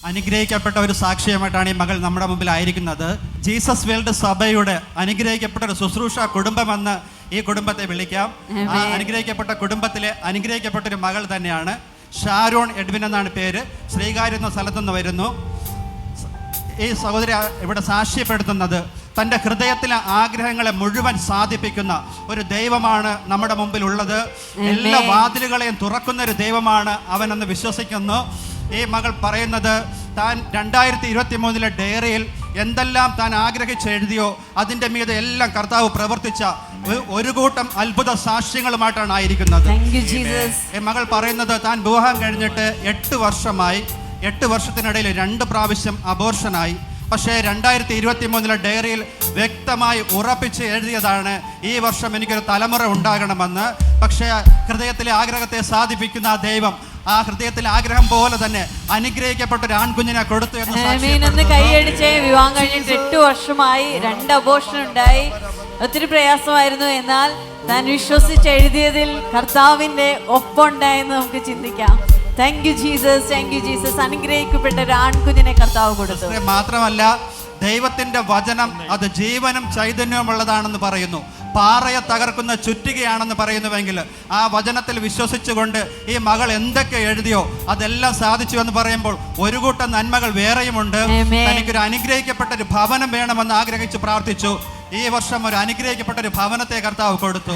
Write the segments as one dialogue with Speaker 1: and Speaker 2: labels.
Speaker 1: അനുഗ്രഹിക്കപ്പെട്ട ഒരു സാക്ഷ്യമായിട്ടാണ് ഈ മകൾ നമ്മുടെ മുമ്പിൽ ആയിരിക്കുന്നത്. ജീസസ് വേൾഡ് സഭയുടെ അനുഗ്രഹിക്കപ്പെട്ട ഒരു ശുശ്രൂഷ കുടുംബമെന്ന് ഈ കുടുംബത്തെ വിളിക്കാം. ആ അനുഗ്രഹിക്കപ്പെട്ട കുടുംബത്തിലെ അനുഗ്രഹിക്കപ്പെട്ട ഒരു മകൾ തന്നെയാണ്. ഷാരോൺ എഡ്വിൻ എന്നാണ് പേര്. ശ്രീകാര്യം എന്ന സ്ഥലത്തുനിന്ന് വരുന്നു. ഈ സഹോദരി ഇവിടെ സാക്ഷ്യപ്പെടുത്തുന്നത് തൻ്റെ ഹൃദയത്തിലെ ആഗ്രഹങ്ങളെ മുഴുവൻ സാധിപ്പിക്കുന്ന ഒരു ദൈവമാണ് നമ്മുടെ മുമ്പിലുള്ളത്. എല്ലാ വാതിലുകളെയും തുറക്കുന്ന ഒരു ദൈവമാണ് അവനെന്ന് വിശ്വസിക്കുന്നു. ഈ മകൾ പറയുന്നത് താൻ 2023 ഡയറിയിൽ എന്തെല്ലാം താൻ ആഗ്രഹിച്ചെഴുതിയോ അതിൻ്റെ മീതെ എല്ലാം കർത്താവ് പ്രവർത്തിച്ച ഒരു കൂട്ടം അത്ഭുത സാക്ഷ്യങ്ങളുമായിട്ടാണ് ആയിരിക്കുന്നത്. ഈ മകൾ പറയുന്നത് താൻ വിവാഹം കഴിഞ്ഞിട്ട് 8 വർഷമായി. 8 വർഷത്തിനിടയിൽ 2 പ്രാവശ്യം അബോർഷനായി. പക്ഷേ 2023 ഡയറിയിൽ വ്യക്തമായി ഉറപ്പിച്ച് എഴുതിയതാണ് ഈ വർഷം എനിക്കൊരു തലമുറ ഉണ്ടാകണമെന്ന്. പക്ഷേ ഹൃദയത്തിലെ ആഗ്രഹത്തെ സാധിപ്പിക്കുന്ന ആ ദൈവം ആ ഹൃദയത്തിലെ ആഗ്രഹം പോലെ തന്നെ അനുഗ്രഹിക്കപ്പെട്ട ഒരു ആൺകുഞ്ഞിനെ കൊടുത്തു എന്ന്
Speaker 2: കൈയടിച്ച്. വിവാഹം കഴിഞ്ഞിട്ട് 8 വർഷമായി, 2 അബോർഷൻ ഉണ്ടായി. ഒത്തിരി പ്രയാസമായിരുന്നു. എന്നാൽ താൻ വിശ്വസിച്ചെഴുതിയതിൽ കർത്താവിന്റെ ഒപ്പമുണ്ടായെന്ന് നമുക്ക് ചിന്തിക്കാം. Thank you Jesus, thank you Jesus. അനുഗ്രഹിക്കപ്പെട്ട ഒരു ആൺകുഞ്ഞിനെ കർത്താവ് കൊടുത്തു.
Speaker 1: മാത്രമല്ല ദൈവത്തിന്റെ വചനം അത് ജീവനും ചൈതന്യവുമുള്ളതാണെന്ന് പറയുന്നു. പാറയെ തകർക്കുന്ന ചുറ്റികയാണെന്ന് പറയുന്നുവെങ്കിൽ ആ വചനത്തിൽ വിശ്വസിച്ചുകൊണ്ട് ഈ മകൾ എന്തൊക്കെ എഴുതിയോ അതെല്ലാം സാധിച്ചു എന്ന് പറയുമ്പോൾ ഒരു കൂട്ടം നന്മകൾ വേറെയുമുണ്ട്. തനിക്കൊരു അനുഗ്രഹിക്കപ്പെട്ട ഒരു ഭവനം വേണമെന്ന് ആഗ്രഹിച്ച് പ്രാർത്ഥിച്ചു. ഈ വർഷം ഒരു അനുഗ്രഹിക്കപ്പെട്ട ഒരു ഭവനത്തെ കർത്താവ് കൊടുത്തു.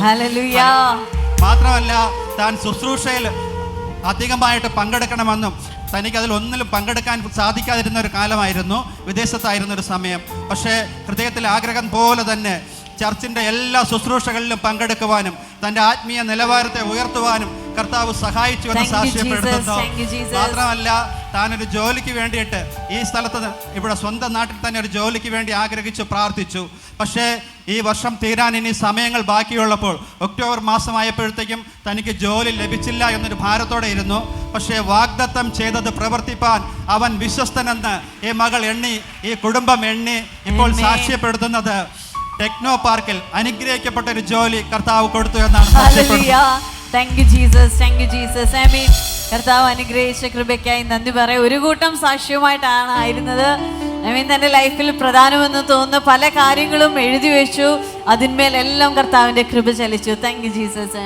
Speaker 1: മാത്രമല്ല താൻ ശുശ്രൂഷയിൽ അധികമായിട്ട് പങ്കെടുക്കണമെന്നും തനിക്ക് അതിലൊന്നിലും പങ്കെടുക്കാൻ സാധിക്കാതിരുന്ന ഒരു കാലമായിരുന്നു. വിദേശത്തായിരുന്ന ഒരു സമയം. പക്ഷേ ഹൃദയത്തിലെ ആഗ്രഹം പോലെ തന്നെ ചർച്ചിൻ്റെ എല്ലാ ശുശ്രൂഷകളിലും പങ്കെടുക്കുവാനും തൻ്റെ ആത്മീയ നിലവാരത്തെ ഉയർത്തുവാനും കർത്താവ് സഹായിച്ചു എന്ന് സാക്ഷ്യപ്പെടുത്തുന്നു. മാത്രമല്ല താനൊരു ജോലിക്ക് വേണ്ടിയിട്ട് ഈ സ്ഥലത്ത് ഇവിടെ സ്വന്തം നാട്ടിൽ തന്നെ ഒരു ജോലിക്ക് വേണ്ടി ആഗ്രഹിച്ചു പ്രാർത്ഥിച്ചു. പക്ഷേ ഈ വർഷം തീരാൻ ഇനി സമയങ്ങൾ ബാക്കിയുള്ളപ്പോൾ ഒക്ടോബർ മാസമായപ്പോഴത്തേക്കും തനിക്ക് ജോലി ലഭിച്ചില്ല എന്നൊരു ഭാരത്തോടെ ഇരുന്നു. പക്ഷേ വാഗ്ദത്തം ചെയ്തത് പ്രവർത്തിപ്പാൻ അവൻ വിശ്വസ്തനെന്ന് ഈ മകൾ എണ്ണി, ഈ കുടുംബം എണ്ണി ഇപ്പോൾ സാക്ഷ്യപ്പെടുത്തുന്നത് ടെക്നോ പാർക്കിൽ അനുഗ്രഹിക്കപ്പെട്ട ഒരു ജോലി കർത്താവ് കൊടുത്തു എന്നാണ്.
Speaker 2: കർത്താവ് അനുഗ്രഹിച്ച കൃപയ്ക്കായി നന്ദി പറയാം. ഒരു കൂട്ടം സാക്ഷ്യവുമായിട്ടാണ് ആയിരുന്നത്. തന്റെ ലൈഫിൽ പ്രധാനമെന്ന് തോന്നുന്ന പല കാര്യങ്ങളും എഴുതി വെച്ചു. അതിന്മേലെല്ലാം കർത്താവിന്റെ കൃപ ചലിച്ചു. Thank you Jesus.